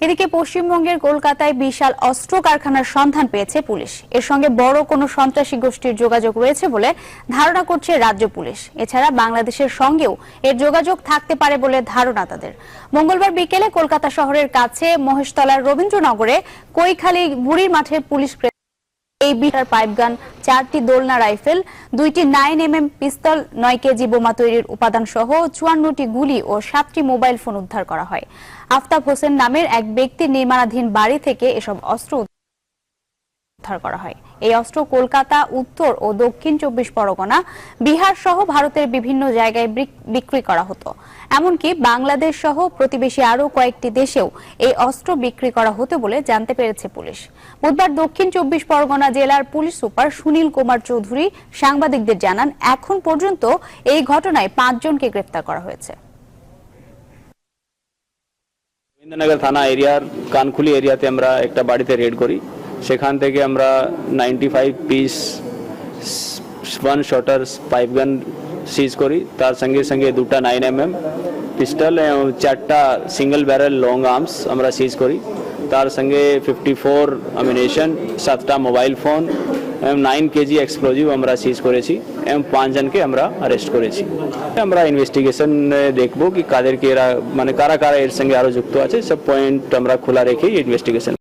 এদিকে পশ্চিমবঙ্গের কলকাতায় বিশাল অস্ত্র কারখানার সন্ধান পেয়েছে পুলিশ। এর সঙ্গে বড় কোনো সন্ত্রাসী গোষ্ঠীর যোগাযোগ রয়েছে বলে ধারণা করছে রাজ্য পুলিশ। এছাড়া বাংলাদেশের সঙ্গেও এর যোগাযোগ থাকতে পারে বলে ধারণা তাদের। মঙ্গলবার বিকেলে কলকাতা শহরের কাছে মহেশতলার রবীন্দ্রনগরে কৈখালী বুড়ির মাঠে পুলিশ এই বিশাল পাইপগান, 4টি দোলনা রাইফেল, 2টি 9mm পিস্তল, 9 কেজি বোমা তৈরির উপাদান সহ 54টি গুলি ও 7টি মোবাইল ফোন উদ্ধার করা হয়। আফতাব হোসেন নামের এক ব্যক্তির নির্মাণাধীন বাড়ি থেকে এসব অস্ত্র উদ্ধার করা হয়। এই অস্ত্র কলকাতা, উত্তর ও দক্ষিণ 24 পরগনা, বিহার সহ ভারতের বিভিন্ন জায়গায় বিক্রি করা হতো। এমনকি বাংলাদেশ সহ প্রতিবেশী আরও কয়েকটি দেশেও এই অস্ত্র বিক্রি করা হতো বলে জানতে পেরেছে পুলিশ। বুধবার দক্ষিণ 24 পরগনা জেলার পুলিশ সুপার সুনীল কুমার চৌধুরী সাংবাদিকদের জানান, এখন পর্যন্ত এই ঘটনায় 5 জনকে গ্রেফতার করা হয়েছে। রবীন্দ্রনগর থানা এরিয়ার কানখুলি এরিয়াতে আমরা একটা বাড়িতে রেড করি। সেখান থেকে আমরা 95 পিস 1 শটার পাইপগান সিজ করি। তার সঙ্গে সঙ্গে 2টা 9mm পিস্টল এবং 4টা সিঙ্গল ব্যারেল লং আর্মস আমরা সিজ করি। তার সঙ্গে 54 অ্যামিনেশন, 7টা মোবাইল ফোন এবং 9 কেজি এক্সপ্লোজিভ আমরা সিজ করেছি এবং 5 জনকে আমরা অ্যারেস্ট করেছি। আমরা ইনভেস্টিগেশন দেখব কি কাদেরকে এরা কারা কারা এর সঙ্গে আরো যুক্ত আছে, সব পয়েন্ট আমরা খোলা রেখে ইনভেস্টিগেশন